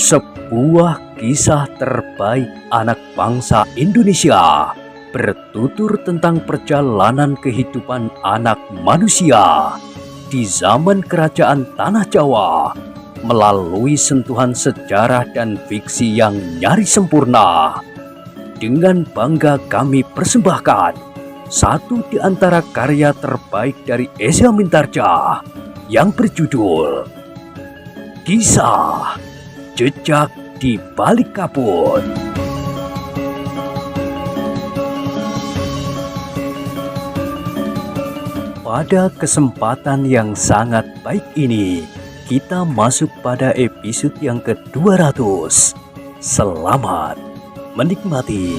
Sebuah kisah terbaik anak bangsa Indonesia bertutur tentang perjalanan kehidupan anak manusia di zaman kerajaan Tanah Jawa melalui sentuhan sejarah dan fiksi yang nyaris sempurna. Dengan bangga kami persembahkan satu di antara karya terbaik dari Eza Mintarja yang berjudul Kisah Jejak di Balik Kabut. Pada kesempatan yang sangat baik ini, kita masuk pada episode yang ke-200. Selamat menikmati.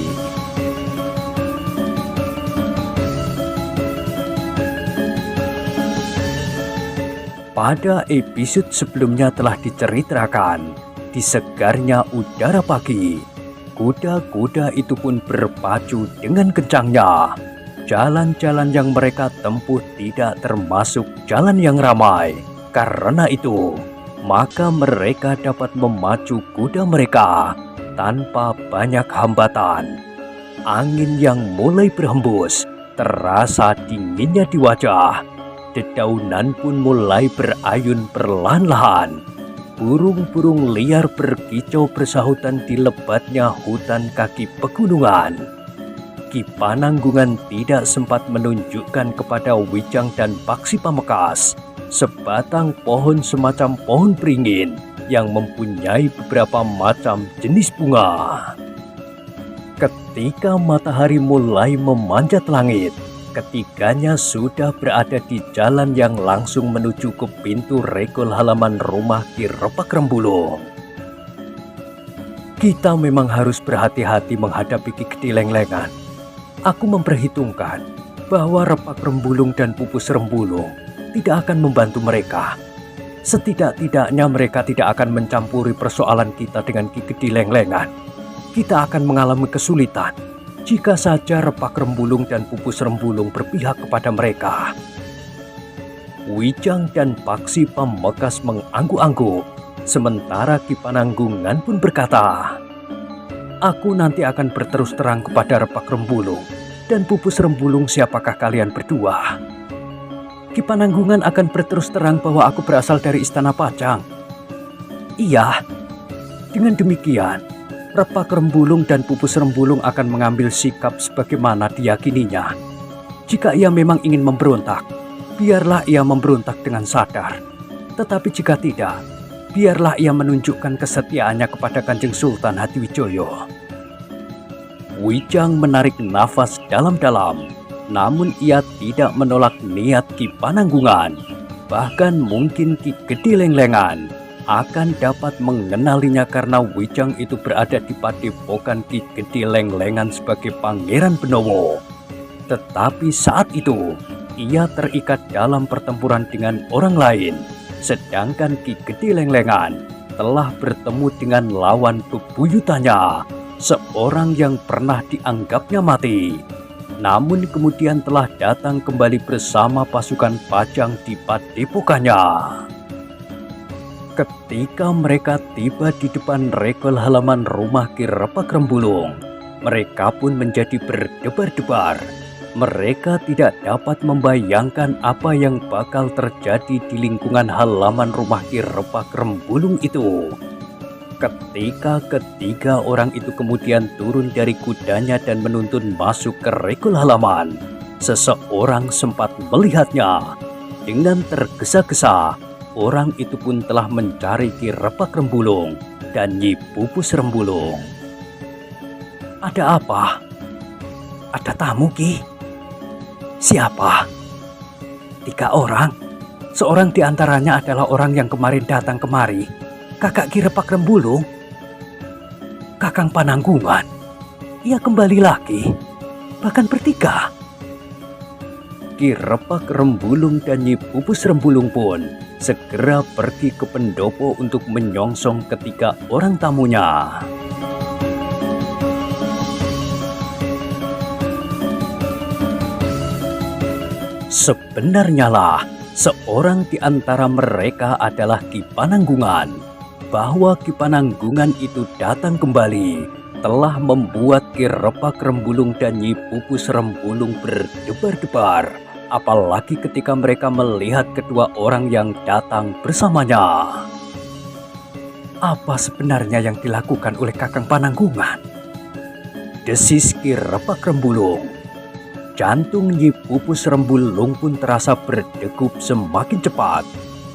Pada episode sebelumnya telah diceritakan, di segarnya udara pagi, kuda-kuda itu pun berpacu dengan kencangnya. Jalan-jalan yang mereka tempuh tidak termasuk jalan yang ramai. Karena itu, maka mereka dapat memacu kuda mereka tanpa banyak hambatan. Angin yang mulai berhembus terasa dinginnya di wajah. Dedaunan pun mulai berayun perlahan-lahan. Burung-burung liar berkicau bersahutan di lebatnya hutan kaki pegunungan. Ki Pananggungan tidak sempat menunjukkan kepada Wijang dan Paksi Pamekasan sebatang pohon semacam pohon beringin yang mempunyai beberapa macam jenis bunga. Ketika matahari mulai memanjat langit, ketiganya sudah berada di jalan yang langsung menuju ke pintu regol halaman rumah Ki Repak Rembulung. Kita memang harus berhati-hati menghadapi Ki Gede Lenglengan. Aku memperhitungkan bahwa Repak Rembulung dan Pupus Rembulung tidak akan membantu mereka. Setidak-tidaknya mereka tidak akan mencampuri persoalan kita dengan Ki Gede Lenglengan. Kita akan mengalami kesulitan jika saja Repak Rembulung dan Pupus Rembulung berpihak kepada mereka. Wijang dan Paksi Pamekasan mengangguk-angguk, sementara Ki Pananggungan pun berkata, "Aku nanti akan berterus terang kepada Repak Rembulung dan Pupus Rembulung siapakah kalian berdua." Ki Pananggungan akan berterus terang bahwa aku berasal dari Istana Pajang. Iya, dengan demikian Repak Rembulung dan Pupus Rembulung akan mengambil sikap sebagaimana diyakininya. Jika ia memang ingin memberontak, biarlah ia memberontak dengan sadar. Tetapi jika tidak, biarlah ia menunjukkan kesetiaannya kepada Kanjeng Sultan Hadiwijoyo. Wijang menarik nafas dalam-dalam, namun ia tidak menolak niat Ki Pananggungan. Bahkan mungkin Ki Gede Lenglengan akan dapat mengenalinya karena Wijang itu berada di padepokan Ki Gede Lenglengan sebagai Pangeran Benowo. Tetapi saat itu, ia terikat dalam pertempuran dengan orang lain, sedangkan Ki Gede Lenglengan telah bertemu dengan lawan bebuyutannya, seorang yang pernah dianggapnya mati, namun kemudian telah datang kembali bersama pasukan Pajang di padepokannya. Ketika mereka tiba di depan regol halaman rumah Ki Repak Rembulung, mereka pun menjadi berdebar-debar. Mereka tidak dapat membayangkan apa yang bakal terjadi di lingkungan halaman rumah Ki Repak Rembulung itu. Ketika ketiga orang itu kemudian turun dari kudanya dan menuntun masuk ke regol halaman, seseorang sempat melihatnya. Dengan tergesa-gesa, orang itu pun telah mencari Ki Repak Rembulung dan Nyi Pupus Rembulung. "Ada apa? Ada tamu, Ki?" "Siapa?" "3 orang. Seorang di antaranya adalah orang yang kemarin datang kemari, kakak Ki Repak Rembulung." "Kakang Pananggungan? Ia kembali lagi, bahkan bertiga." Ki Repak Rembulung dan Nyi Pupus Rembulung pun segera pergi ke pendopo untuk menyongsong ketiga orang tamunya. Sebenarnya lah, seorang di antara mereka adalah Ki Pananggungan. bahwa Ki Pananggungan itu datang kembali telah membuat Ki Repak Rembulung dan Nyi Pupus Rembulung berdebar-debar, apalagi ketika mereka melihat kedua orang yang datang bersamanya. Apa sebenarnya yang dilakukan oleh Kakang Pananggungan? Desis Ki Repak Rembulung. Jantung Nyi Pupus Rembulung pun terasa berdegup semakin cepat.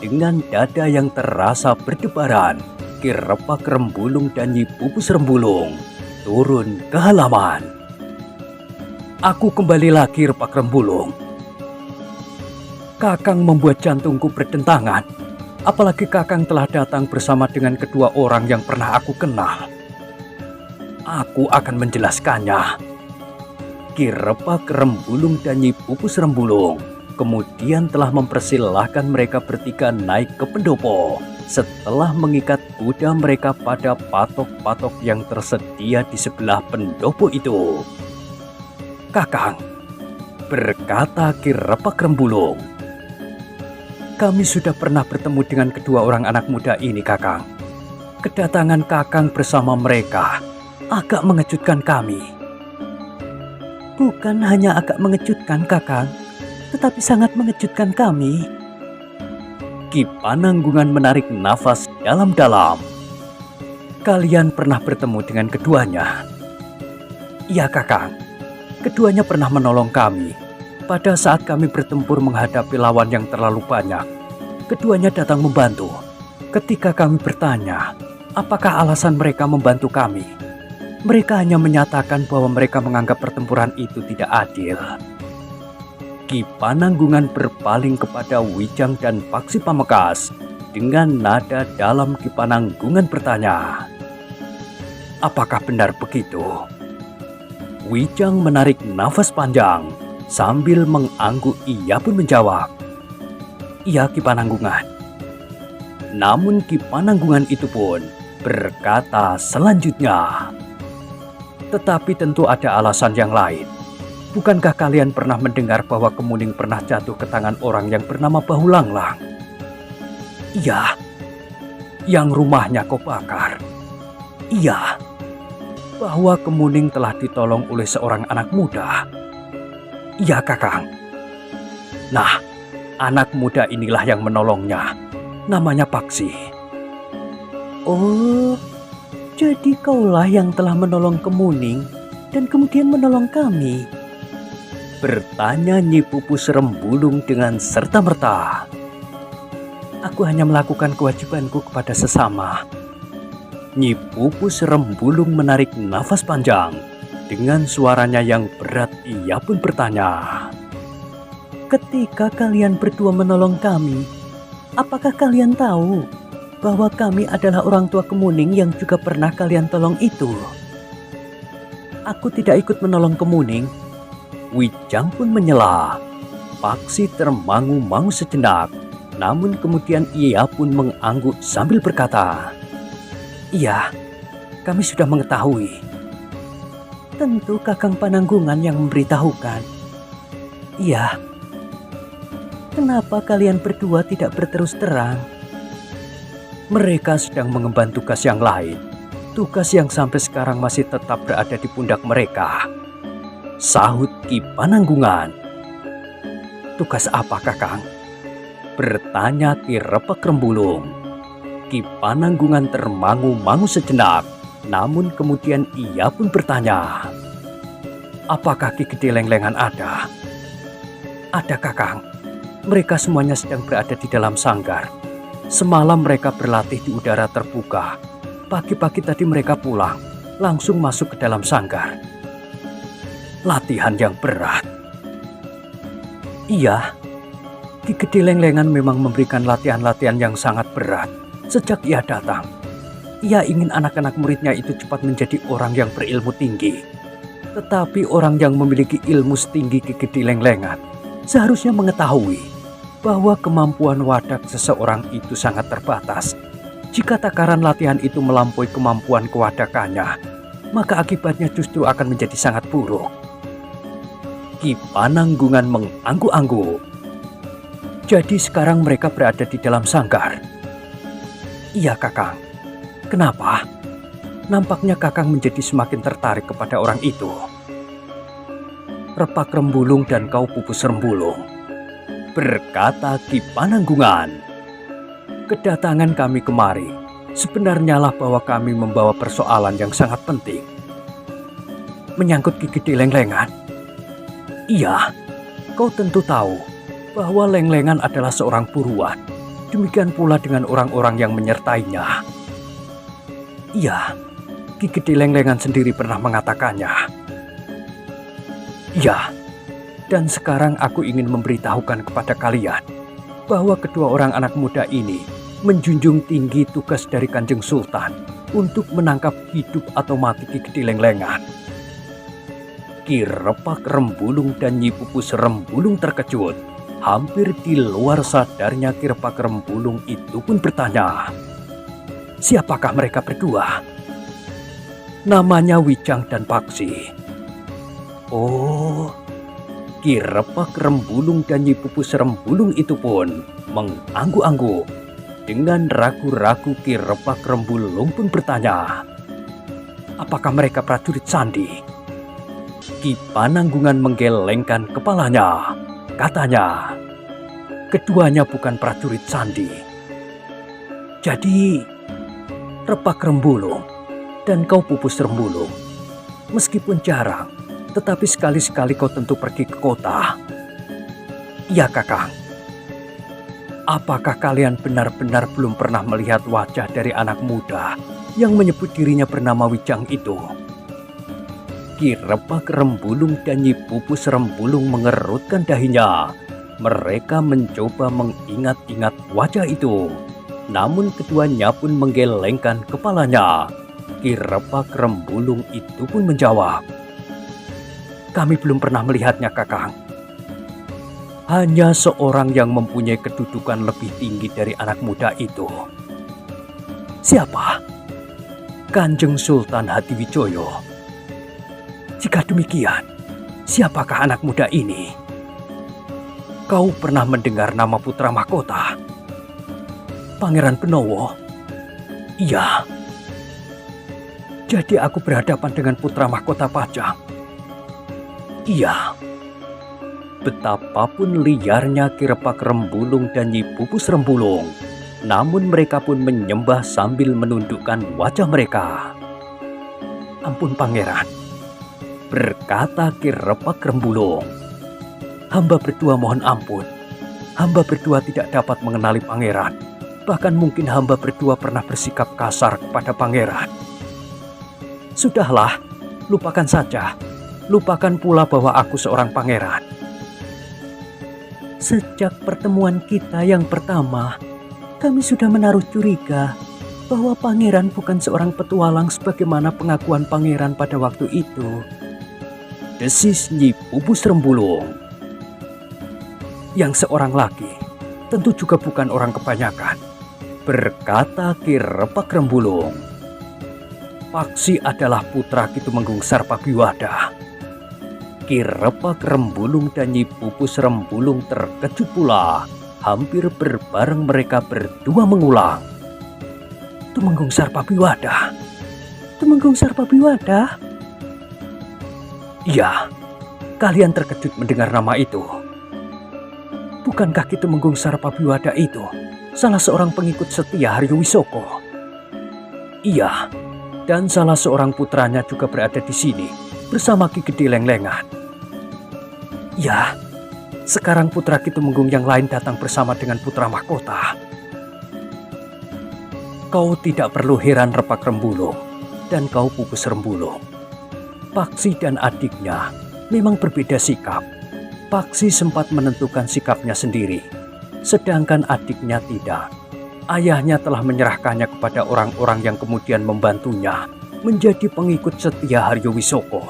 Dengan dada yang terasa berdebaran, Ki Repak Rembulung dan Nyi Pupus Rembulung turun ke halaman. Aku kembali lagi, Repak Rembulung. Kakang membuat jantungku berdentangan. Apalagi Kakang telah datang bersama dengan kedua orang yang pernah aku kenal. Aku akan menjelaskannya. Ki Repak Rembulung dan Nyi Pupus Rembulung kemudian telah mempersilahkan mereka bertiga naik ke pendopo setelah mengikat kuda mereka pada patok-patok yang tersedia di sebelah pendopo itu. Kakang, berkata Ki Repak Rembulung, kami sudah pernah bertemu dengan kedua orang anak muda ini, Kakang. Kedatangan Kakang bersama mereka agak mengejutkan kami. Bukan hanya agak mengejutkan, Kakang, tetapi sangat mengejutkan kami. Ki Pananggungan menarik nafas dalam-dalam. Kalian pernah bertemu dengan keduanya? Iya, Kakang. Keduanya pernah menolong kami. Pada saat kami bertempur menghadapi lawan yang terlalu banyak, keduanya datang membantu. Ketika kami bertanya, apakah alasan mereka membantu kami? Mereka hanya menyatakan bahwa mereka menganggap pertempuran itu tidak adil. Ki Pananggungan berpaling kepada Wijang dan Paksi Pamekaas dengan nada dalam. Ki Pananggungan bertanya, apakah benar begitu? Wijang menarik nafas panjang sambil mengangguk. Ia pun menjawab, iya, Ki Pananggungan. Namun Ki Pananggungan itu pun berkata selanjutnya, tetapi tentu ada alasan yang lain. Bukankah kalian pernah mendengar bahwa Kemuning pernah jatuh ke tangan orang yang bernama Bahu Langlang? Iya. Yang rumahnya kau bakar? Iya. Bahwa Kemuning telah ditolong oleh seorang anak muda? Iya, Kakang. Nah, anak muda inilah yang menolongnya. Namanya Paksi. Oh, jadi kaulah yang telah menolong Kemuning dan kemudian menolong kami? Bertanya Nyi Pupus Rembulung dengan serta-merta. Aku hanya melakukan kewajibanku kepada sesama. Nyi Pupus Rembulung menarik nafas panjang. Dengan suaranya yang berat, ia pun bertanya, ketika kalian berdua menolong kami, apakah kalian tahu bahwa kami adalah orang tua Kemuning yang juga pernah kalian tolong itu? Aku tidak ikut menolong Kemuning. Wijang pun menyela. Paksi termangu-mangu sejenak, namun kemudian ia pun mengangguk sambil berkata, iya, kami sudah mengetahui. Tentu Kakang Pananggungan yang memberitahukan. Iya. Kenapa kalian berdua tidak berterus terang? Mereka sedang mengemban tugas yang lain. Tugas yang sampai sekarang masih tetap berada di pundak mereka. Sahut Ki Pananggungan. Tugas apa, Kakang? Bertanya Ki Repak Rembulung. Ki Pananggungan termangu-mangu sejenak, namun kemudian ia pun bertanya, apakah Ki Gede Lenglengan ada? Ada, Kakang. Mereka semuanya sedang berada di dalam sanggar. Semalam mereka berlatih di udara terbuka. Pagi-pagi tadi mereka pulang, langsung masuk ke dalam sanggar. Latihan yang berat. Iya, Ki Gede Lenglengan memang memberikan latihan-latihan yang sangat berat sejak ia datang. Ia ingin anak-anak muridnya itu cepat menjadi orang yang berilmu tinggi. Tetapi orang yang memiliki ilmu setinggi Ki Gede Lenglengan seharusnya mengetahui bahwa kemampuan wadak seseorang itu sangat terbatas. Jika takaran latihan itu melampaui kemampuan kewadakannya, maka akibatnya justru akan menjadi sangat buruk. Ki Pananggungan mengangguk-angguk. Jadi sekarang mereka berada di dalam sanggar? Iya, Kakang. Kenapa? Nampaknya Kakang menjadi semakin tertarik kepada orang itu. Repak Rembulung dan kau Pupus Rembulung, berkata Ki Pananggungan. Kedatangan kami kemari sebenarnya lah bahwa kami membawa persoalan yang sangat penting. Menyangkut Ki Gede Lenglengan. Iya, kau tentu tahu bahwa Lenglengan adalah seorang buruan. Demikian pula dengan orang-orang yang menyertainya. Iya, Ki Gede Lenglengan sendiri pernah mengatakannya. Iya, dan sekarang aku ingin memberitahukan kepada kalian bahwa kedua orang anak muda ini menjunjung tinggi tugas dari Kanjeng Sultan untuk menangkap hidup atau mati Ki Gede Lenglengan. Ki Repak Rembulung dan Nyi Pupus Rembulung terkejut. Hampir di luar sadarnya Ki Repak Rembulung itu pun bertanya, siapakah mereka berdua? Namanya Wijang dan Paksi. Oh, Ki Repak Rembulung dan Nyi Pupus Rembulung itu pun mengangguk-angguk. Dengan ragu-ragu Ki Repak Rembulung pun bertanya, apakah mereka prajurit Sandi? Ki Pananggungan menggelengkan kepalanya. Katanya, keduanya bukan prajurit Sandi. Jadi, Repak Rembulung dan kau Pupus Rembulung, meskipun jarang, tetapi sekali-sekali kau tentu pergi ke kota. Iya, Kakang. Apakah kalian benar-benar belum pernah melihat wajah dari anak muda yang menyebut dirinya bernama Wijang itu? Ki Repak Rembulung dan Nyi Pupus Rembulung mengerutkan dahinya. Mereka mencoba mengingat-ingat wajah itu. Namun keduanya pun menggelengkan kepalanya. Ki Repak Rembulung itu pun menjawab, kami belum pernah melihatnya, Kakang. Hanya seorang yang mempunyai kedudukan lebih tinggi dari anak muda itu. Siapa? Kanjeng Sultan Hadiwijoyo. Jika demikian, siapakah anak muda ini? Kau pernah mendengar nama putra mahkota? Pangeran Benowo? Iya. Jadi aku berhadapan dengan putra mahkota Pajang? Iya. Betapapun liarnya Ki Repak Rembulung dan Nyi Pupus Rembulung, namun mereka pun menyembah sambil menundukkan wajah mereka. Ampun Pangeran, berkata Ki Repak Rembulung. Hamba berdua mohon ampun. Hamba berdua tidak dapat mengenali pangeran. Bahkan mungkin hamba berdua pernah bersikap kasar kepada pangeran. Sudahlah, lupakan saja. Lupakan pula bahwa aku seorang pangeran. Sejak pertemuan kita yang pertama, kami sudah menaruh curiga bahwa pangeran bukan seorang petualang sebagaimana pengakuan pangeran pada waktu itu. Desis Nyi Pupus Rembulung. Yang seorang lagi tentu juga bukan orang kebanyakan, berkata Ki Repak Rembulung. Paksi adalah putra Ki Tumenggung Sarpabiwada. Ki Repak Rembulung dan Nyi Pupus Rembulung terkejut pula. Hampir berbareng mereka berdua mengulang, Tumenggung Sarpabiwada. Tumenggung Sarpabiwada? Iya, kalian terkejut mendengar nama itu. Bukankah Ki Tumenggung Sarpabiwada itu salah seorang pengikut setia Haryo Wisoko? Iya, dan salah seorang putranya juga berada di sini bersama Ki Gede Lenglengan. Ya, sekarang putra Ki Tumenggung yang lain datang bersama dengan putra mahkota. Kau tidak perlu heran Repak Rembulung dan kau Pupus Rembulung. Paksi dan adiknya memang berbeda sikap. Paksi sempat menentukan sikapnya sendiri, sedangkan adiknya tidak. Ayahnya telah menyerahkannya kepada orang-orang yang kemudian membantunya menjadi pengikut setia Haryo Wisoko.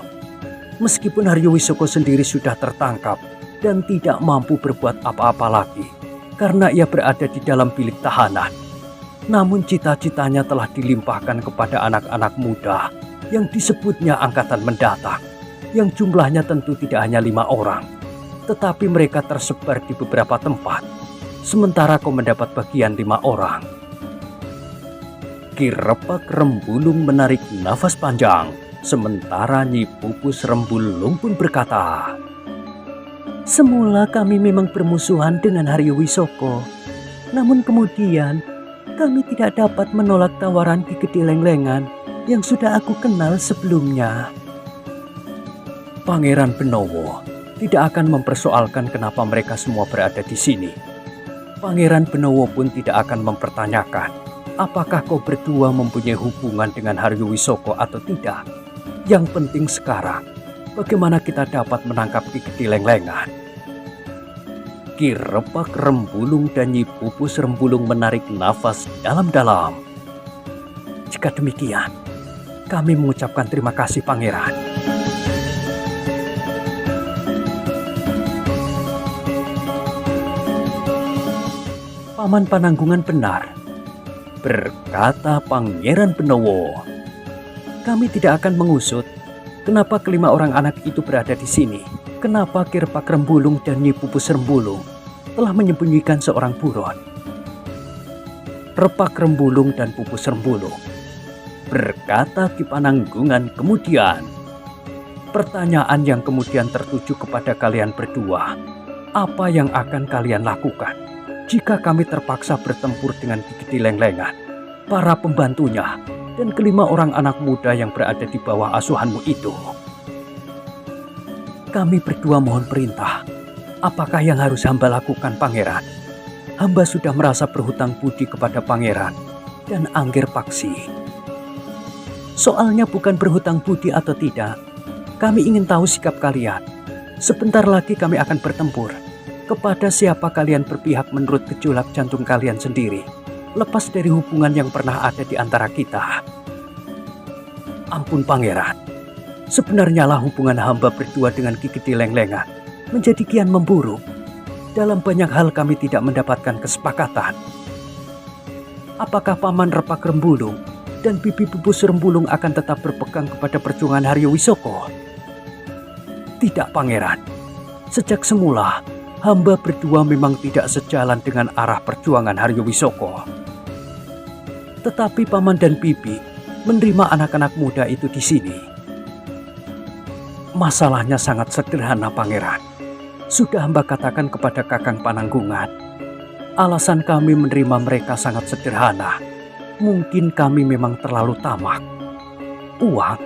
Meskipun Haryo Wisoko sendiri sudah tertangkap dan tidak mampu berbuat apa-apa lagi karena ia berada di dalam bilik tahanan. Namun cita-citanya telah dilimpahkan kepada anak-anak muda yang disebutnya Angkatan Mendatang, yang jumlahnya tentu tidak hanya 5 orang, tetapi mereka tersebar di beberapa tempat, sementara kau mendapat bagian 5 orang. Ki Repak Rembulung menarik nafas panjang, sementara Nyi Pupus Rembulung pun berkata, semula kami memang bermusuhan dengan Haryo Wisoko. Namun kemudian kami tidak dapat menolak tawaran Ki Gede Lenglengan yang sudah aku kenal sebelumnya. Pangeran Benowo tidak akan mempersoalkan kenapa mereka semua berada di sini. Pangeran Benowo pun tidak akan mempertanyakan apakah kau berdua mempunyai hubungan dengan Haryo Wisoko atau tidak. Yang penting sekarang, bagaimana kita dapat menangkap Ki Gede Lenglengan. Ki Repak Rembulung dan Nyi Pupus Rembulung menarik nafas dalam-dalam. Jika demikian, kami mengucapkan terima kasih Pangeran. Paman Pananggungan benar, berkata Pangeran Benowo. Kami tidak akan mengusut kenapa kelima orang anak itu berada di sini. Kenapa Ki Repak Rembulung dan Nyi Pupus Rembulung telah menyembunyikan seorang buron. Repak Rembulung dan Pupus Rembulung, berkata Ki Pananggungan kemudian. Pertanyaan yang kemudian tertuju kepada kalian berdua. Apa yang akan kalian lakukan jika kami terpaksa bertempur dengan Ki Gede Lenglengan, para pembantunya, dan kelima orang anak muda yang berada di bawah asuhanmu itu? Kami berdua mohon perintah. Apakah yang harus hamba lakukan, Pangeran? Hamba sudah merasa berhutang budi kepada Pangeran dan Angger Paksi. Soalnya bukan berhutang budi atau tidak. Kami ingin tahu sikap kalian. Sebentar lagi kami akan bertempur. Kepada siapa kalian berpihak menurut gejolak jantung kalian sendiri, lepas dari hubungan yang pernah ada di antara kita. Ampun Pangeran, sebenarnya lah hubungan hamba berdua dengan Ki Gede Lenglengan menjadi kian memburuk. Dalam banyak hal kami tidak mendapatkan kesepakatan. Apakah Paman Repak Rembulung dan Bibi Pupus Rembulung akan tetap berpegang kepada perjuangan Haryo Wisoko? Tidak Pangeran, sejak semula hamba berdua memang tidak sejalan dengan arah perjuangan Haryo Wisoko. Tetapi Paman dan Bibi menerima anak-anak muda itu di sini. Masalahnya sangat sederhana Pangeran. Sudah hamba katakan kepada Kakang Pananggungan, alasan kami menerima mereka sangat sederhana. Mungkin kami memang terlalu tamak. Uang?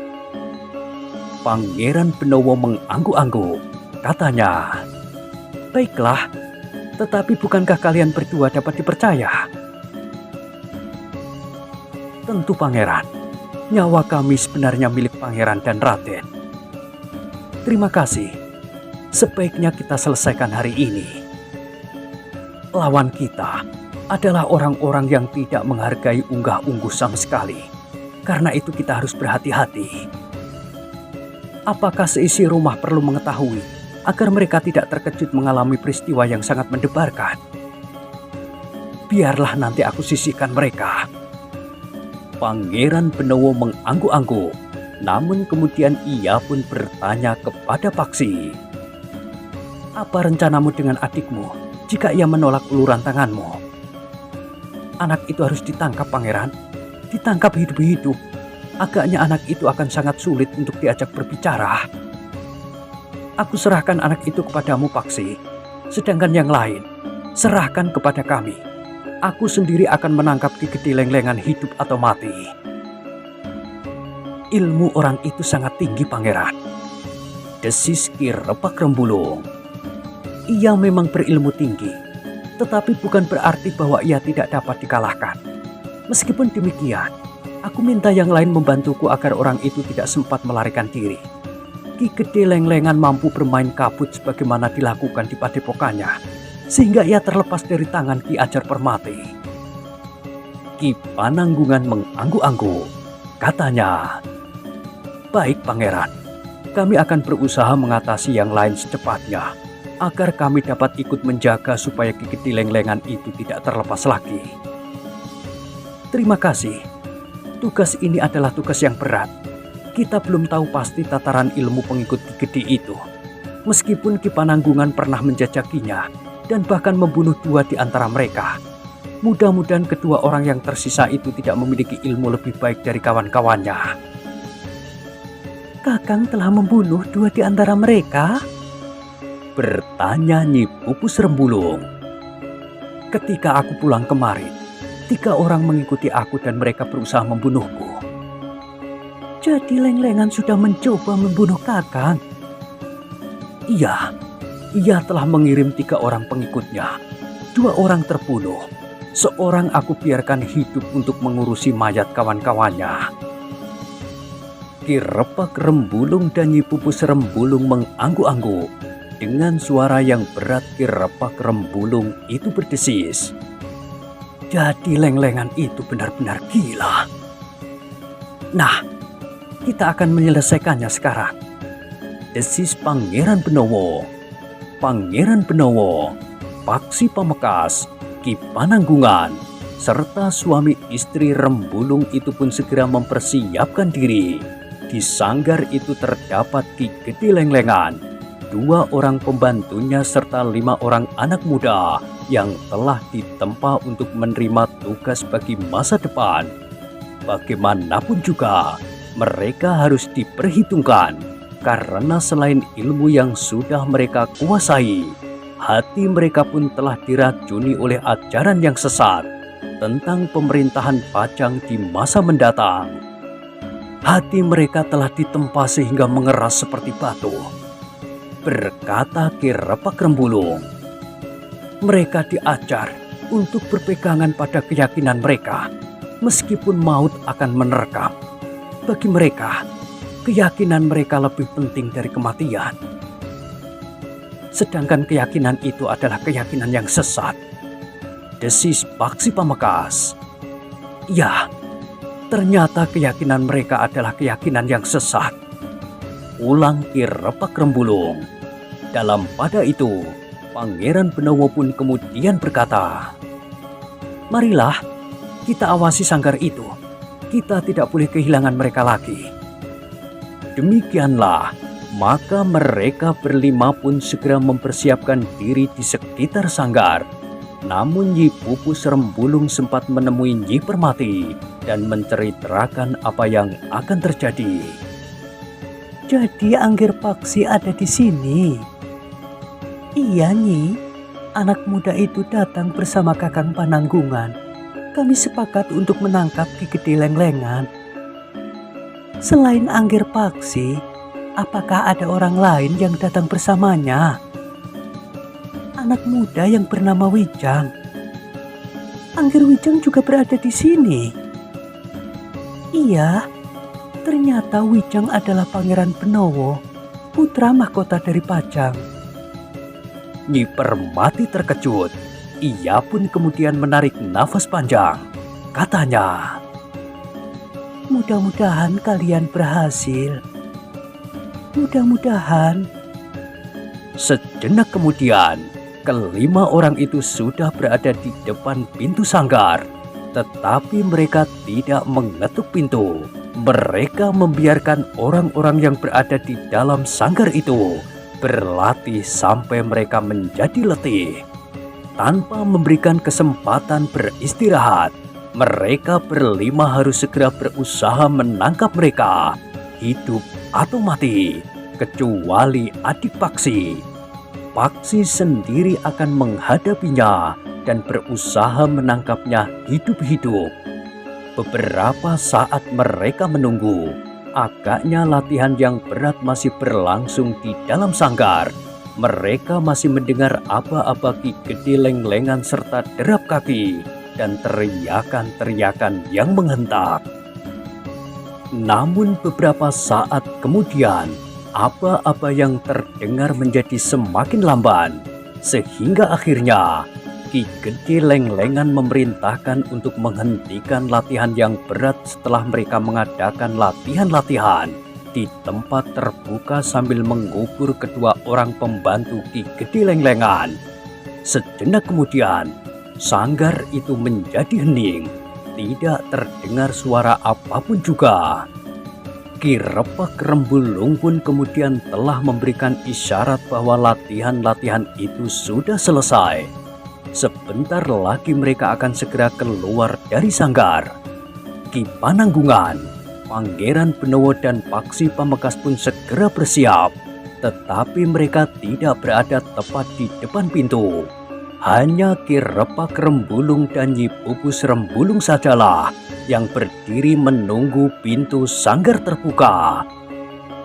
Pangeran Benowo mengangguk-angguk. Katanya, baiklah, tetapi bukankah kalian berdua dapat dipercaya? Tentu Pangeran, nyawa kami sebenarnya milik Pangeran dan Raden. Terima kasih. Sebaiknya kita selesaikan hari ini. Lawan kita adalah orang-orang yang tidak menghargai unggah-ungguh sama sekali. Karena itu kita harus berhati-hati. Apakah seisi rumah perlu mengetahui agar mereka tidak terkejut mengalami peristiwa yang sangat mendebarkan? Biarlah nanti aku sisihkan mereka. Pangeran Benowo mengangguk-angguk, namun kemudian ia pun bertanya kepada Paksi, apa rencanamu dengan adikmu jika ia menolak uluran tanganmu? Anak itu harus ditangkap Pangeran, ditangkap hidup-hidup. Agaknya anak itu akan sangat sulit untuk diajak berbicara. Aku serahkan anak itu kepadamu Paksi, sedangkan yang lain serahkan kepada kami. Aku sendiri akan menangkap Ki Gede Lenglengan hidup atau mati. Ilmu orang itu sangat tinggi Pangeran, desis Ki Repak Rembulung. Ia memang berilmu tinggi, tetapi bukan berarti bahwa ia tidak dapat dikalahkan. Meskipun demikian, aku minta yang lain membantuku agar orang itu tidak sempat melarikan diri. Ki Gede Lenglengan mampu bermain kabut sebagaimana dilakukan di padepokannya, sehingga ia terlepas dari tangan Ki Ajar Permati. Ki Pananggungan mengangguk-angguk. Katanya, baik Pangeran, kami akan berusaha mengatasi yang lain secepatnya, agar kami dapat ikut menjaga supaya Ki Gede Lenglengan itu tidak terlepas lagi. Terima kasih. Tugas ini adalah tugas yang berat. Kita belum tahu pasti tataran ilmu pengikut Ki Gede itu. Meskipun Ki Pananggungan pernah menjajakinya dan bahkan membunuh 2 di antara mereka. Mudah-mudahan kedua orang yang tersisa itu tidak memiliki ilmu lebih baik dari kawan-kawannya. Kakang telah membunuh 2 di antara mereka? Bertanya Nyi Pupus Rembulung. Ketika aku pulang kemarin, 3 orang mengikuti aku dan mereka berusaha membunuhku. Jadi Lenglengan sudah mencoba membunuh Kakang? Iya, ia telah mengirim 3 orang pengikutnya. 2 orang terbunuh. Seorang aku biarkan hidup untuk mengurusi mayat kawan-kawannya. Ki Repak Rembulung dan Nyi Pupus Rembulung mengangguk-angguk. Dengan suara yang berat Ki Repak Rembulung itu berdesis. Jadi Lenglengan itu benar-benar gila. Nah, kita akan menyelesaikannya sekarang. Desis Pangeran Benowo. Pangeran Benowo, Paksi Pamekas, Ki Pananggungan, serta suami istri Rembulung itu pun segera mempersiapkan diri. Di sanggar itu terdapat Ki Gede Lenglengan, 2 orang pembantunya serta 5 orang anak muda yang telah ditempa untuk menerima tugas bagi masa depan. Bagaimanapun juga, mereka harus diperhitungkan karena selain ilmu yang sudah mereka kuasai, hati mereka pun telah diracuni oleh ajaran yang sesat tentang pemerintahan Pajang di masa mendatang. Hati mereka telah ditempa sehingga mengeras seperti batu. Berkata Ki Repak Rembulung, mereka diajar untuk berpegangan pada keyakinan mereka, meskipun maut akan menerkam. Bagi mereka, keyakinan mereka lebih penting dari kematian. Sedangkan keyakinan itu adalah keyakinan yang sesat. Desis Paksi Pamekas. Ya, ternyata keyakinan mereka adalah keyakinan yang sesat. Ulang Ki Repak Rembulung. Dalam pada itu, Pangeran Benowo pun kemudian berkata, marilah kita awasi sanggar itu. Kita tidak boleh kehilangan mereka lagi. Demikianlah, maka mereka berlima pun segera mempersiapkan diri di sekitar sanggar. Namun Nyi Pupus Rembulung sempat menemui Nyi Permati dan menceritakan apa yang akan terjadi. Jadi Angger Paksi ada di sini? Iya Nyi, anak muda itu datang bersama Kakang Pananggungan. Kami sepakat untuk menangkap Ki Gede Lenglengan. Selain Angger Paksi, apakah ada orang lain yang datang bersamanya? Anak muda yang bernama Wijang. Angger Wijang juga berada di sini. Iya, ternyata Wijang adalah Pangeran Benowo, putra mahkota dari Pajang. Nyi Permati terkejut. Ia pun kemudian menarik nafas panjang. Katanya, mudah-mudahan kalian berhasil. Mudah-mudahan. Sejenak kemudian, kelima orang itu sudah berada di depan pintu sanggar. Tetapi mereka tidak mengetuk pintu. Mereka membiarkan orang-orang yang berada di dalam sanggar itu berlatih sampai mereka menjadi letih. Tanpa memberikan kesempatan beristirahat, mereka berlima harus segera berusaha menangkap mereka, hidup atau mati, kecuali adik Paksi. Paksi sendiri akan menghadapinya dan berusaha menangkapnya hidup-hidup. Beberapa saat mereka menunggu, agaknya latihan yang berat masih berlangsung di dalam sanggar. Mereka masih mendengar aba-aba Ki Gede Lenglengan serta derap kaki dan teriakan-teriakan yang menghentak. Namun beberapa saat kemudian, aba-aba yang terdengar menjadi semakin lamban, sehingga akhirnya Ki Gede Lenglengan memerintahkan untuk menghentikan latihan yang berat setelah mereka mengadakan latihan-latihan di tempat terbuka sambil mengubur kedua orang pembantu Ki Gede Lenglengan. Sejenak kemudian, sanggar itu menjadi hening, tidak terdengar suara apapun juga. Ki Repak Rembulung pun kemudian telah memberikan isyarat bahwa latihan-latihan itu sudah selesai. Sebentar lagi mereka akan segera keluar dari sanggar. Ki Pananggungan, Pangeran Benowo dan Paksi Pamekasan pun segera bersiap. Tetapi mereka tidak berada tepat di depan pintu. Hanya Ki Repak Rembulung dan Nyi Pupus Rembulung sajalah yang berdiri menunggu pintu sanggar terbuka.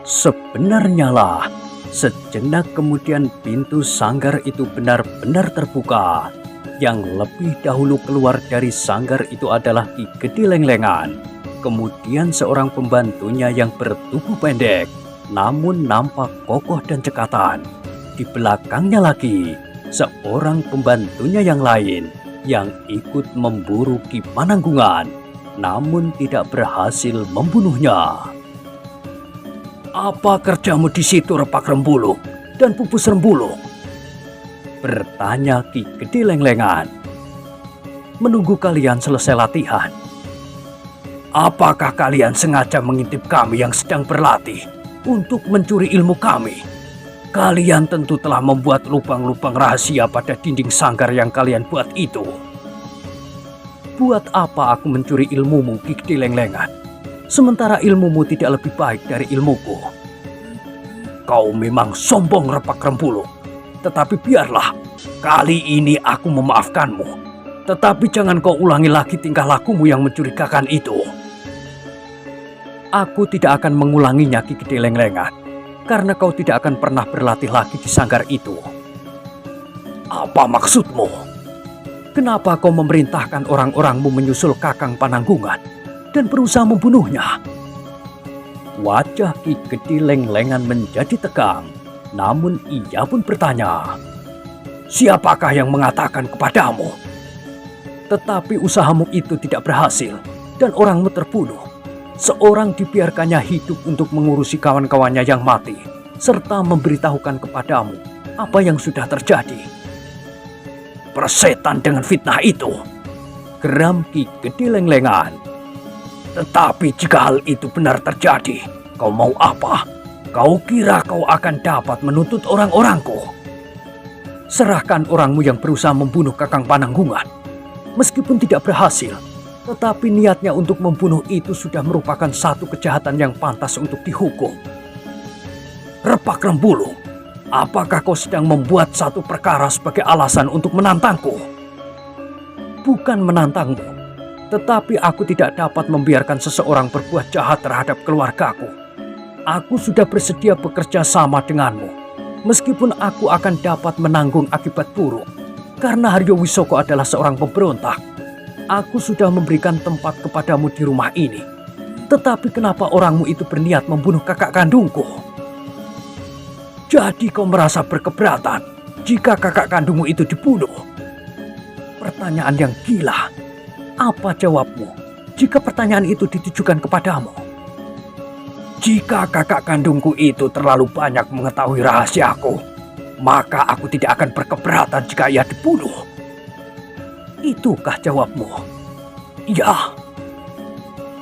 Sebenarnya lah, sejenak kemudian pintu sanggar itu benar-benar terbuka. Yang lebih dahulu keluar dari sanggar itu adalah Ki Gede Lenglengan. Kemudian seorang pembantunya yang bertubuh pendek, namun nampak kokoh dan cekatan. Di belakangnya lagi, seorang pembantunya yang lain yang ikut memburu Ki Pananggungan, namun tidak berhasil membunuhnya. "Apa kerjamu di situ, Repak Rembulung dan Pupus Rembulung?" bertanya Ki Gede Lenglengan. "Menunggu kalian selesai latihan." "Apakah kalian sengaja mengintip kami yang sedang berlatih untuk mencuri ilmu kami? Kalian tentu telah membuat lubang-lubang rahasia pada dinding sanggar yang kalian buat itu." "Buat apa aku mencuri ilmumu, Ki Gede Lenglengan? Sementara ilmumu tidak lebih baik dari ilmuku." "Kau memang sombong, Repak Rembulung. Tetapi biarlah, kali ini aku memaafkanmu. Tetapi jangan kau ulangi lagi tingkah lakumu yang mencurigakan itu." "Aku tidak akan mengulanginya, Ki Gede Lenglengan, karena kau tidak akan pernah berlatih lagi di sanggar itu." "Apa maksudmu? Kenapa kau memerintahkan orang-orangmu menyusul Kakang Pananggungan dan berusaha membunuhnya?" Wajah Ki Gede Lenglengan menjadi tegang, namun ia pun bertanya, "Siapakah yang mengatakan kepadamu?" "Tetapi usahamu itu tidak berhasil dan orangmu terbunuh. Seorang dibiarkannya hidup untuk mengurusi kawan-kawannya yang mati, serta memberitahukan kepadamu apa yang sudah terjadi." "Persetan dengan fitnah itu," geram Ki Gede Lenglengan. "Tetapi jika hal itu benar terjadi, kau mau apa? Kau kira kau akan dapat menuntut orang-orangku?" "Serahkan orangmu yang berusaha membunuh Kakang Pananggungan. Meskipun tidak berhasil, tetapi niatnya untuk membunuh itu sudah merupakan satu kejahatan yang pantas untuk dihukum." "Repak Rembulung, apakah kau sedang membuat satu perkara sebagai alasan untuk menantangku?" "Bukan menantangmu, tetapi aku tidak dapat membiarkan seseorang berbuat jahat terhadap keluargaku. Aku sudah bersedia bekerja sama denganmu, meskipun aku akan dapat menanggung akibat buruk. Karena Haryo Wisoko adalah seorang pemberontak, aku sudah memberikan tempat kepadamu di rumah ini. Tetapi kenapa orangmu itu berniat membunuh kakak kandungku?" "Jadi kau merasa berkeberatan jika kakak kandungmu itu dibunuh?" Pertanyaan yang gila. Apa jawabmu jika pertanyaan itu ditujukan kepadamu? "Jika kakak kandungku itu terlalu banyak mengetahui rahasiaku, maka aku tidak akan berkeberatan jika ia dibunuh." Itukah jawabmu? Ya.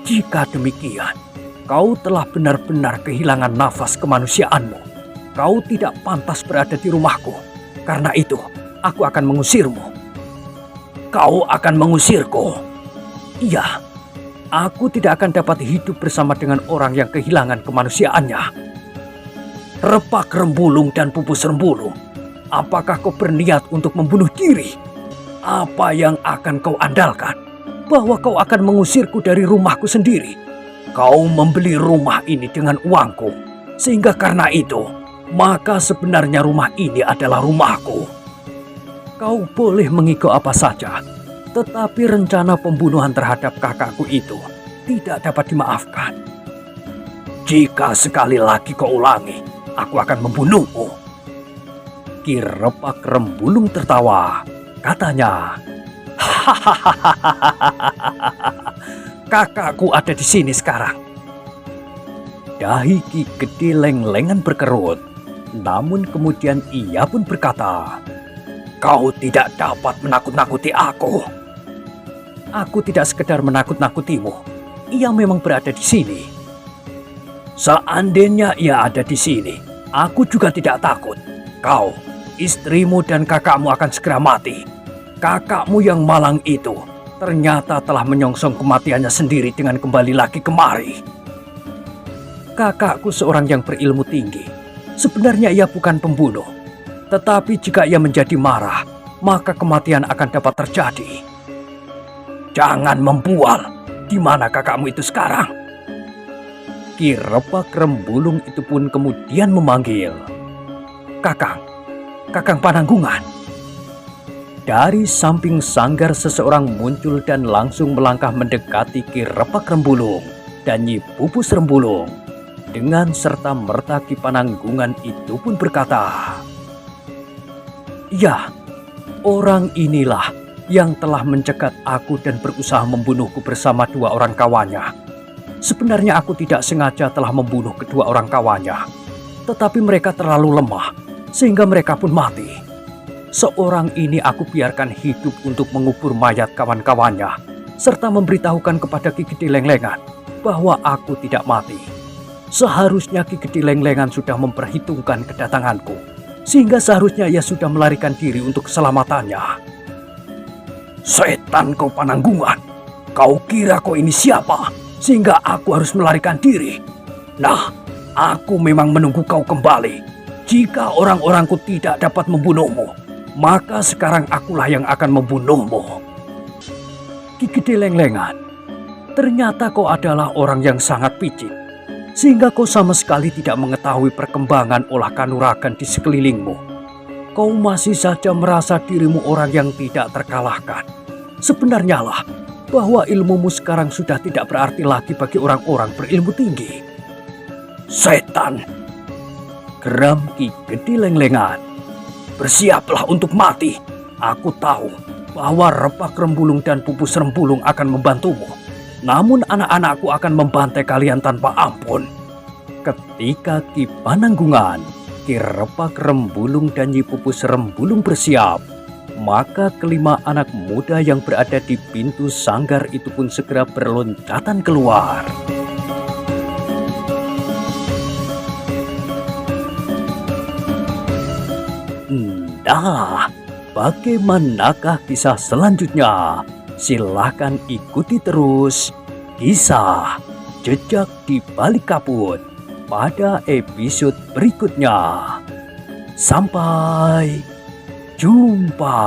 Jika demikian, kau telah benar-benar kehilangan nafas kemanusiaanmu. Kau tidak pantas berada di rumahku. Karena itu, aku akan mengusirmu." "Kau akan mengusirku?" "Iya. Aku tidak akan dapat hidup bersama dengan orang yang kehilangan kemanusiaannya." "Repak Rembulung dan Pupus Rembulung, apakah kau berniat untuk membunuh diri? Apa yang akan kau andalkan? Bahwa kau akan mengusirku dari rumahku sendiri? Kau membeli rumah ini dengan uangku, sehingga karena itu, maka sebenarnya rumah ini adalah rumahku." "Kau boleh mengigau apa saja, tetapi rencana pembunuhan terhadap kakakku itu tidak dapat dimaafkan." "Jika sekali lagi kau ulangi, aku akan membunuhmu." Ki Repak Rembulung tertawa. Katanya, "Kakakku ada di sini sekarang." Dahi Ki Gede Lenglengan berkerut, namun kemudian ia pun berkata, "Kau tidak dapat menakut-nakuti aku." "Aku tidak sekedar menakut-nakutimu. Ia memang berada di sini." "Seandainya ia ada di sini, aku juga tidak takut. Kau, istrimu dan kakakmu akan segera mati. kakakmu yang malang itu ternyata telah menyongsong kematiannya sendiri dengan kembali lagi kemari. Kakakku seorang yang berilmu tinggi. Sebenarnya ia bukan pembunuh. Tetapi jika ia menjadi marah, maka kematian akan dapat terjadi. Jangan membual. Di mana kakakmu itu sekarang? Ki Repak Rembulung itu pun kemudian memanggil, Kakang Pananggungan. Dari samping sanggar seseorang muncul dan langsung melangkah mendekati Ki Repak Rembulung dan Nyi Pupus Rembulung. Dengan serta merta Ki Pananggungan itu pun berkata, "Ya, orang inilah yang telah mencegat aku dan berusaha membunuhku bersama 2 orang kawannya. Sebenarnya aku tidak sengaja telah membunuh kedua orang kawannya, tetapi mereka terlalu lemah sehingga mereka pun mati. Seorang ini aku biarkan hidup untuk mengubur mayat kawan-kawannya serta memberitahukan kepada Ki Gede Lenglengan bahwa aku tidak mati. Seharusnya Ki Gede Lenglengan sudah memperhitungkan kedatanganku, sehingga seharusnya ia sudah melarikan diri untuk keselamatannya." "Setan kau Pananggungan, kau kira kau ini siapa sehingga aku harus melarikan diri? Nah, aku memang menunggu kau kembali. Jika orang-orangku tidak dapat membunuhmu, maka sekarang akulah yang akan membunuhmu." "Ki Gede Lenglengan, ternyata kau adalah orang yang sangat picik, sehingga kau sama sekali tidak mengetahui perkembangan olah kanuragan di sekelilingmu. Kau masih saja merasa dirimu orang yang tidak terkalahkan. Sebenarnya lah bahwa ilmumu sekarang sudah tidak berarti lagi bagi orang-orang berilmu tinggi." "Setan!" geram Ki Gede Lenglengan. "Bersiaplah untuk mati. Aku tahu bahwa Repak Rembulung dan Pupus Rembulung akan membantumu. Namun anak-anakku akan membantai kalian tanpa ampun." Ketika Ki Pananggungan, Ki Repak Rembulung dan Nyi Pupus Rembulung bersiap, maka kelima anak muda yang berada di pintu sanggar itu pun segera berloncatan keluar. Nah, bagaimanakah kisah selanjutnya? Silahkan ikuti terus kisah Jejak di Balik Kaput pada episode berikutnya. Sampai jumpa.